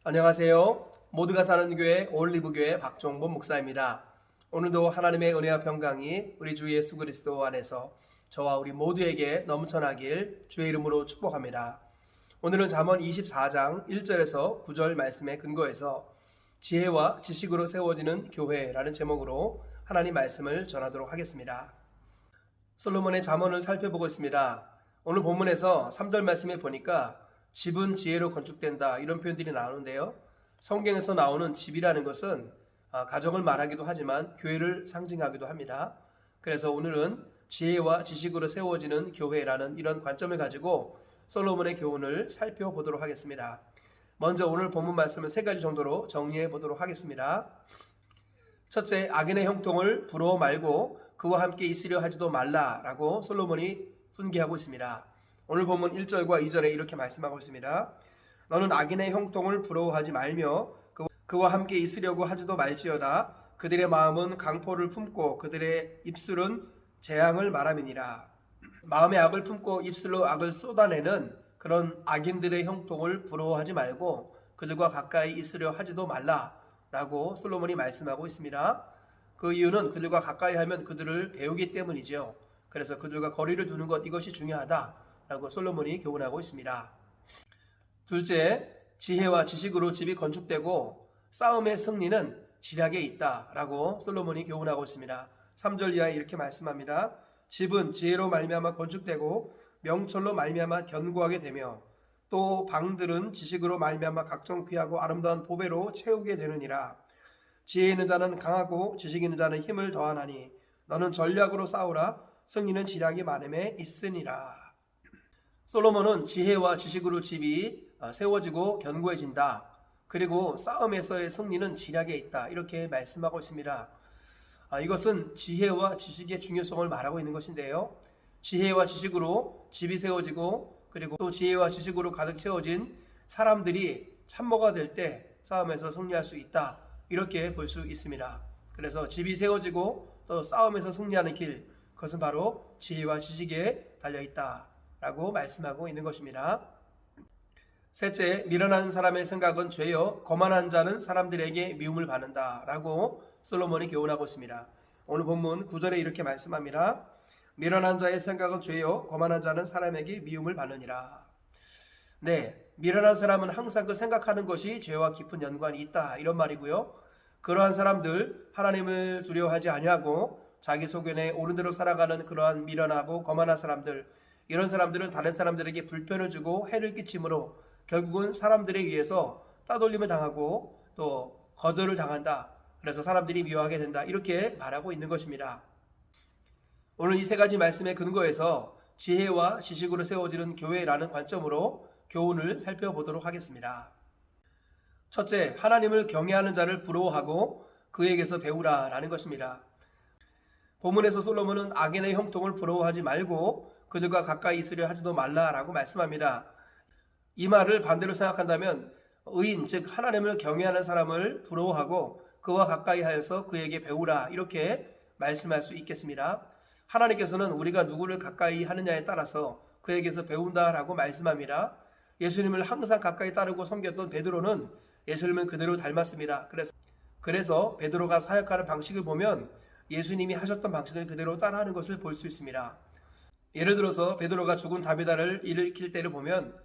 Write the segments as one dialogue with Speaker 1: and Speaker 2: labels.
Speaker 1: 안녕하세요. 모두가 사는 교회 올리브교회 박종범 목사입니다. 오늘도 하나님의 은혜와 평강이 우리 주 예수 그리스도 안에서 저와 우리 모두에게 넘쳐나길 주의 이름으로 축복합니다. 오늘은 잠언 24장 1절에서 9절 말씀에 근거해서 지혜와 지식으로 세워지는 교회라는 제목으로 하나님 말씀을 전하도록 하겠습니다. 솔로몬의 잠언을 살펴보고 있습니다. 오늘 본문에서 3절 말씀에 보니까 집은 지혜로 건축된다 이런 표현들이 나오는데요. 성경에서 나오는 집이라는 것은 가정을 말하기도 하지만 교회를 상징하기도 합니다. 그래서 오늘은 지혜와 지식으로 세워지는 교회라는 이런 관점을 가지고 솔로몬의 교훈을 살펴보도록 하겠습니다. 먼저 오늘 본문 말씀을 세 가지 정도로 정리해 보도록 하겠습니다. 첫째, 악인의 형통을 부러워 말고 그와 함께 있으려 하지도 말라라고 솔로몬이 훈계하고 있습니다. 오늘 본문 1절과 2절에 이렇게 말씀하고 있습니다. 너는 악인의 형통을 부러워하지 말며 그와 함께 있으려고 하지도 말지어다. 그들의 마음은 강포를 품고 그들의 입술은 재앙을 말함이니라. 마음에 악을 품고 입술로 악을 쏟아내는 그런 악인들의 형통을 부러워하지 말고 그들과 가까이 있으려 하지도 말라라고 솔로몬이 말씀하고 있습니다. 그 이유는 그들과 가까이 하면 그들을 배우기 때문이죠. 그래서 그들과 거리를 두는 것, 이것이 중요하다라고 솔로몬이 교훈하고 있습니다. 둘째, 지혜와 지식으로 집이 건축되고 싸움의 승리는 지략에 있다라고 솔로몬이 교훈하고 있습니다. 3절 이하에 이렇게 말씀합니다. 집은 지혜로 말미암아 건축되고 명철로 말미암아 견고하게 되며 또 방들은 지식으로 말미암아 각종 귀하고 아름다운 보배로 채우게 되느니라. 지혜 있는 자는 강하고 지식 있는 자는 힘을 더하나니 너는 전략으로 싸우라. 승리는 지략이 많음에 있으니라. 솔로몬은 지혜와 지식으로 집이 세워지고 견고해진다. 그리고 싸움에서의 승리는 지략에 있다. 이렇게 말씀하고 있습니다. 이것은 지혜와 지식의 중요성을 말하고 있는 것인데요. 지혜와 지식으로 집이 세워지고 그리고 또 지혜와 지식으로 가득 채워진 사람들이 참모가 될 때 싸움에서 승리할 수 있다. 이렇게 볼 수 있습니다. 그래서 집이 세워지고 또 싸움에서 승리하는 길, 그것은 바로 지혜와 지식에 달려있다 라고 말씀하고 있는 것입니다. 셋째, 미련한 사람의 생각은 죄여 거만한 자는 사람들에게 미움을 받는다 라고 솔로몬이 교훈하고 있습니다. 오늘 본문 9절에 이렇게 말씀합니다. 미련한 자의 생각은 죄여 거만한 자는 사람에게 미움을 받느니라. 네, 미련한 사람은 항상 그 생각하는 것이 죄와 깊은 연관이 있다 이런 말이고요. 그러한 사람들, 하나님을 두려워하지 아니하고 자기 소견에 옳은 대로 살아가는 그러한 미련하고 거만한 사람들, 이런 사람들은 다른 사람들에게 불편을 주고 해를 끼치므로 결국은 사람들에 의해서 따돌림을 당하고 또 거절을 당한다. 그래서 사람들이 미워하게 된다. 이렇게 말하고 있는 것입니다. 오늘 이 세 가지 말씀에 근거해서 지혜와 지식으로 세워지는 교회라는 관점으로 교훈을 살펴보도록 하겠습니다. 첫째, 하나님을 경외하는 자를 부러워하고 그에게서 배우라라는 것입니다. 본문에서 솔로몬은 악인의 형통을 부러워하지 말고 그들과 가까이 있으려 하지도 말라라고 말씀합니다. 이 말을 반대로 생각한다면 의인, 즉 하나님을 경외하는 사람을 부러워하고 그와 가까이 하여서 그에게 배우라 이렇게 말씀할 수 있겠습니다. 하나님께서는 우리가 누구를 가까이 하느냐에 따라서 그에게서 배운다라고 말씀합니다. 예수님을 항상 가까이 따르고 섬겼던 베드로는 예수님을 그대로 닮았습니다. 그래서 베드로가 사역하는 방식을 보면 예수님이 하셨던 방식을 그대로 따라하는 것을 볼 수 있습니다. 예를 들어서 베드로가 죽은 다비다를 일으킬 때를 보면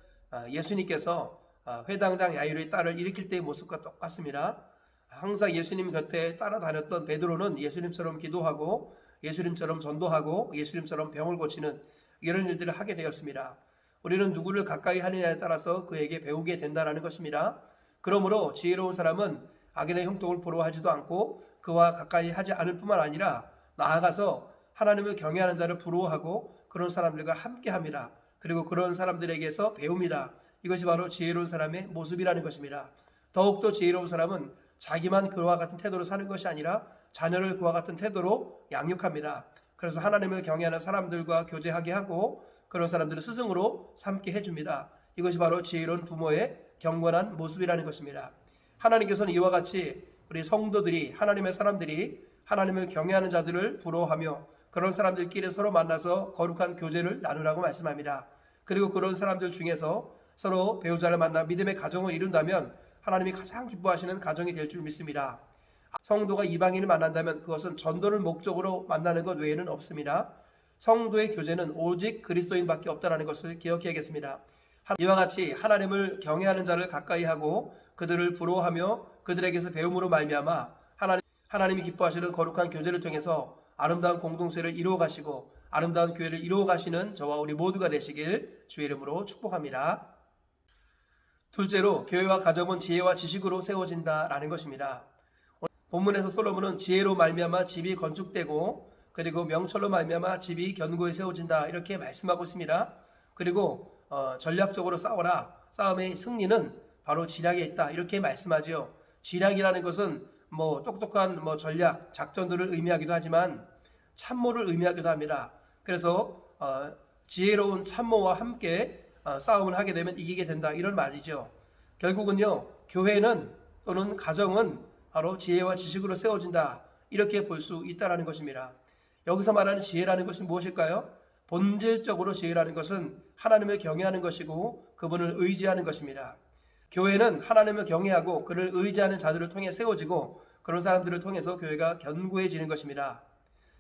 Speaker 1: 예수님께서 회당장 야이로의 딸을 일으킬 때의 모습과 똑같습니다. 항상 예수님 곁에 따라다녔던 베드로는 예수님처럼 기도하고 예수님처럼 전도하고 예수님처럼 병을 고치는 이런 일들을 하게 되었습니다. 우리는 누구를 가까이 하느냐에 따라서 그에게 배우게 된다는 것입니다. 그러므로 지혜로운 사람은 악인의 형통을 부러워하지도 않고 그와 가까이 하지 않을 뿐만 아니라 나아가서 하나님을 경외하는 자를 부러워하고 그런 사람들과 함께합니다. 그리고 그런 사람들에게서 배웁니다. 이것이 바로 지혜로운 사람의 모습이라는 것입니다. 더욱더 지혜로운 사람은 자기만 그와 같은 태도로 사는 것이 아니라 자녀를 그와 같은 태도로 양육합니다. 그래서 하나님을 경외하는 사람들과 교제하게 하고 그런 사람들을 스승으로 삼게 해줍니다. 이것이 바로 지혜로운 부모의 경건한 모습이라는 것입니다. 하나님께서는 이와 같이 우리 성도들이, 하나님의 사람들이 하나님을 경외하는 자들을 부러워하며 그런 사람들끼리 서로 만나서 거룩한 교제를 나누라고 말씀합니다. 그리고 그런 사람들 중에서 서로 배우자를 만나 믿음의 가정을 이룬다면 하나님이 가장 기뻐하시는 가정이 될 줄 믿습니다. 성도가 이방인을 만난다면 그것은 전도를 목적으로 만나는 것 외에는 없습니다. 성도의 교제는 오직 그리스도인밖에 없다는 것을 기억해야겠습니다. 이와 같이 하나님을 경외하는 자를 가까이 하고 그들을 부러워하며 그들에게서 배움으로 말미암아 하나님이 기뻐하시는 거룩한 교제를 통해서 아름다운 공동체를 이루어 가시고 아름다운 교회를 이루어 가시는 저와 우리 모두가 되시길 주의 이름으로 축복합니다. 둘째로 교회와 가정은 지혜와 지식으로 세워진다라는 것입니다. 본문에서 솔로몬은 지혜로 말미암아 집이 건축되고 그리고 명철로 말미암아 집이 견고히 세워진다 이렇게 말씀하고 있습니다. 그리고 전략적으로 싸워라. 싸움의 승리는 바로 지략에 있다 이렇게 말씀하지요. 지략이라는 것은 똑똑한 전략, 작전들을 의미하기도 하지만 참모를 의미하기도 합니다. 그래서 지혜로운 참모와 함께 싸움을 하게 되면 이기게 된다 이런 말이죠. 결국은요 교회는 또는 가정은 바로 지혜와 지식으로 세워진다 이렇게 볼 수 있다는 것입니다. 여기서 말하는 지혜라는 것이 무엇일까요? 본질적으로 지혜라는 것은 하나님을 경외하는 것이고 그분을 의지하는 것입니다. 교회는 하나님을 경외하고 그를 의지하는 자들을 통해 세워지고 그런 사람들을 통해서 교회가 견고해지는 것입니다.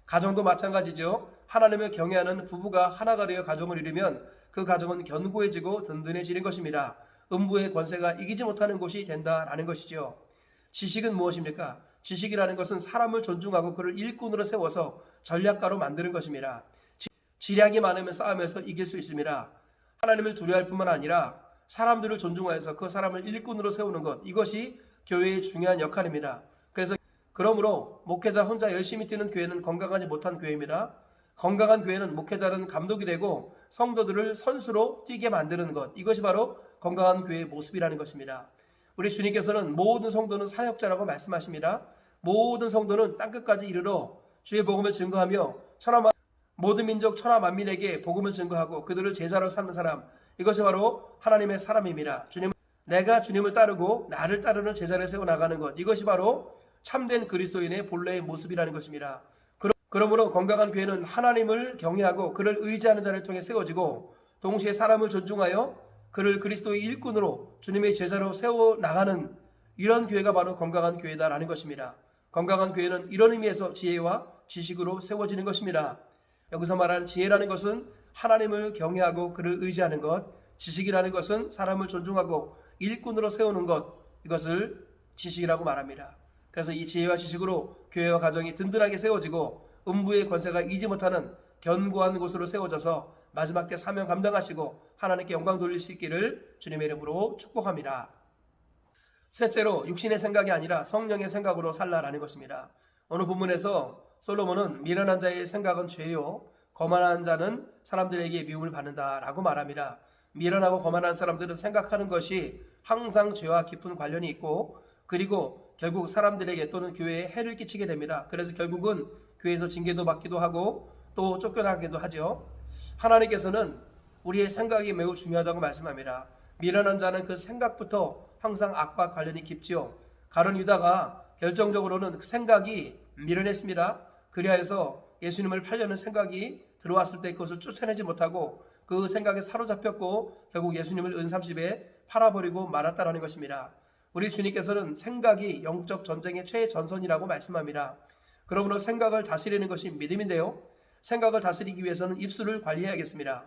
Speaker 1: 가정도 마찬가지죠. 하나님을 경외하는 부부가 하나가 되어 가정을 이루면 그 가정은 견고해지고 든든해지는 것입니다. 음부의 권세가 이기지 못하는 곳이 된다라는 것이죠. 지식은 무엇입니까? 지식이라는 것은 사람을 존중하고 그를 일꾼으로 세워서 전략가로 만드는 것입니다. 지략이 많으면 싸움에서 이길 수 있습니다. 하나님을 두려워할 뿐만 아니라 사람들을 존중하여서 그 사람을 일꾼으로 세우는 것, 이것이 교회의 중요한 역할입니다. 그러므로 목회자 혼자 열심히 뛰는 교회는 건강하지 못한 교회입니다. 건강한 교회는 목회자는 감독이 되고 성도들을 선수로 뛰게 만드는 것, 이것이 바로 건강한 교회의 모습이라는 것입니다. 우리 주님께서는 모든 성도는 사역자라고 말씀하십니다. 모든 성도는 땅끝까지 이르러 주의 복음을 증거하며 모든 민족 천하 만민에게 복음을 증거하고 그들을 제자로 삼는 사람, 이것이 바로 하나님의 사람입니다. 내가 주님을 따르고 나를 따르는 제자를 세워나가는 것, 이것이 바로 참된 그리스도인의 본래의 모습이라는 것입니다. 그러므로 건강한 교회는 하나님을 경외하고 그를 의지하는 자를 통해 세워지고 동시에 사람을 존중하여 그를 그리스도의 일꾼으로 주님의 제자로 세워나가는 이런 교회가 바로 건강한 교회다라는 것입니다. 건강한 교회는 이런 의미에서 지혜와 지식으로 세워지는 것입니다. 여기서 말하는 지혜라는 것은 하나님을 경외하고 그를 의지하는 것, 지식이라는 것은 사람을 존중하고 일꾼으로 세우는 것, 이것을 지식이라고 말합니다. 그래서 이 지혜와 지식으로 교회와 가정이 든든하게 세워지고 음부의 권세가 이기지 못하는 견고한 곳으로 세워져서 마지막 때 사명 감당하시고 하나님께 영광 돌릴 수 있기를 주님의 이름으로 축복합니다. 셋째로 육신의 생각이 아니라 성령의 생각으로 살라라는 것입니다. 오늘 본문에서 솔로몬은 미련한 자의 생각은 죄요 거만한 자는 사람들에게 미움을 받는다라고 말합니다. 미련하고 거만한 사람들은 생각하는 것이 항상 죄와 깊은 관련이 있고 그리고 결국 사람들에게 또는 교회에 해를 끼치게 됩니다. 그래서 결국은 교회에서 징계도 받기도 하고 또 쫓겨나기도 하죠. 하나님께서는 우리의 생각이 매우 중요하다고 말씀합니다. 미련한 자는 그 생각부터 항상 악과 관련이 깊지요. 가룟 유다가 결정적으로는 그 생각이 미련했습니다. 그리하여서 예수님을 팔려는 생각이 들어왔을 때 그것을 쫓아내지 못하고 그 생각에 사로잡혔고 결국 예수님을 은30에 팔아버리고 말았다라는 것입니다. 우리 주님께서는 생각이 영적 전쟁의 최전선이라고 말씀합니다. 그러므로 생각을 다스리는 것이 믿음인데요. 생각을 다스리기 위해서는 입술을 관리해야겠습니다.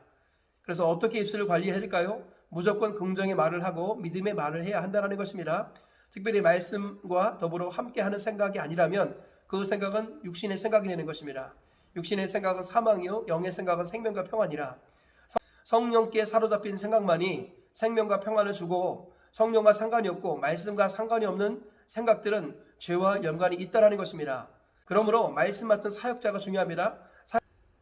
Speaker 1: 그래서 어떻게 입술을 관리해야 할까요? 무조건 긍정의 말을 하고 믿음의 말을 해야 한다는 것입니다. 특별히 말씀과 더불어 함께하는 생각이 아니라면 그 생각은 육신의 생각이 되는 것입니다. 육신의 생각은 사망이요 영의 생각은 생명과 평안이라. 성령께 사로잡힌 생각만이 생명과 평안을 주고 성령과 상관이 없고 말씀과 상관이 없는 생각들은 죄와 연관이 있다는 것입니다. 그러므로 말씀 맡은 사역자가 중요합니다.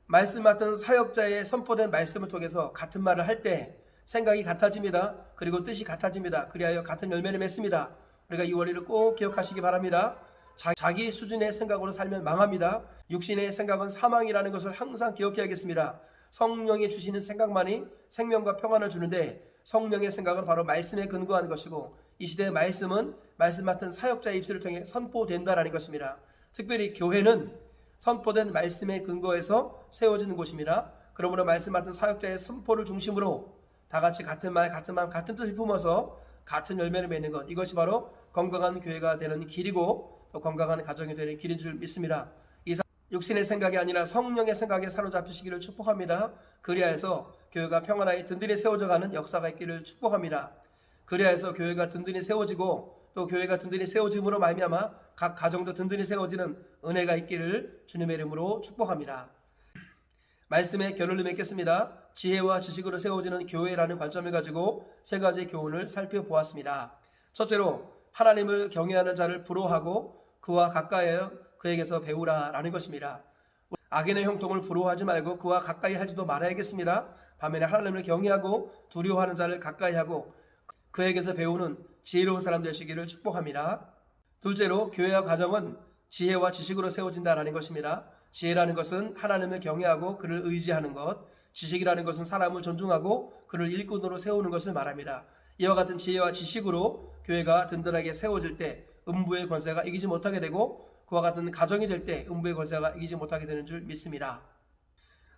Speaker 1: 말씀 맡은 사역자의 선포된 말씀을 통해서 같은 말을 할 때 생각이 같아집니다. 그리고 뜻이 같아집니다. 그리하여 같은 열매를 맺습니다. 우리가 이 원리를 꼭 기억하시기 바랍니다. 자기 수준의 생각으로 살면 망합니다. 육신의 생각은 사망이라는 것을 항상 기억해야겠습니다. 성령이 주시는 생각만이 생명과 평안을 주는데 성령의 생각은 바로 말씀에 근거하는 것이고 이 시대의 말씀은 말씀 맡은 사역자의 입술을 통해 선포된다라는 것입니다. 특별히 교회는 선포된 말씀에 근거해서 세워지는 곳입니다. 그러므로 말씀 맡은 사역자의 선포를 중심으로 다 같이 같은 말, 같은 마음, 같은 뜻을 품어서 같은 열매를 맺는 것, 이것이 바로 건강한 교회가 되는 길이고 또 건강한 가정이 되는 길인 줄 믿습니다. 육신의 생각이 아니라 성령의 생각에 사로잡히시기를 축복합니다. 그리하여서 교회가 평안하게 든든히 세워져가는 역사가 있기를 축복합니다. 그리하여서 교회가 든든히 세워지고 또 교회가 든든히 세워짐으로 말미암아 각 가정도 든든히 세워지는 은혜가 있기를 주님의 이름으로 축복합니다. 말씀의 결론을 맺겠습니다. 지혜와 지식으로 세워지는 교회라는 관점을 가지고 세 가지 교훈을 살펴보았습니다. 첫째로 하나님을 경외하는 자를 부러워하고 그와 가까이하여 그에게서 배우라라는 것입니다. 악인의 형통을 부러워하지 말고 그와 가까이 하지도 말아야겠습니다. 반면에 하나님을 경외하고 두려워하는 자를 가까이하고 그에게서 배우는 지혜로운 사람 되시기를 축복합니다. 둘째로 교회와 가정은 지혜와 지식으로 세워진다라는 것입니다. 지혜라는 것은 하나님을 경외하고 그를 의지하는 것, 지식이라는 것은 사람을 존중하고 그를 일꾼으로 세우는 것을 말합니다. 이와 같은 지혜와 지식으로 교회가 든든하게 세워질 때 음부의 권세가 이기지 못하게 되고 그와 같은 가정이 될 때 음부의 권세가 이기지 못하게 되는 줄 믿습니다.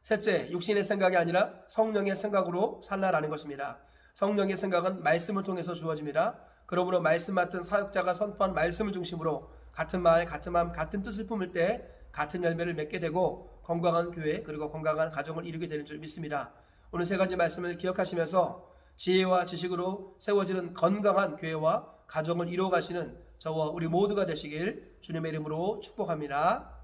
Speaker 1: 셋째, 육신의 생각이 아니라 성령의 생각으로 살라라는 것입니다. 성령의 생각은 말씀을 통해서 주어집니다. 그러므로 말씀 맡은 사역자가 선포한 말씀을 중심으로 같은 말, 같은 마음, 같은 뜻을 품을 때 같은 열매를 맺게 되고 건강한 교회 그리고 건강한 가정을 이루게 되는 줄 믿습니다. 오늘 세 가지 말씀을 기억하시면서 지혜와 지식으로 세워지는 건강한 교회와 가정을 이루어 가시는 저와 우리 모두가 되시길 주님의 이름으로 축복합니다.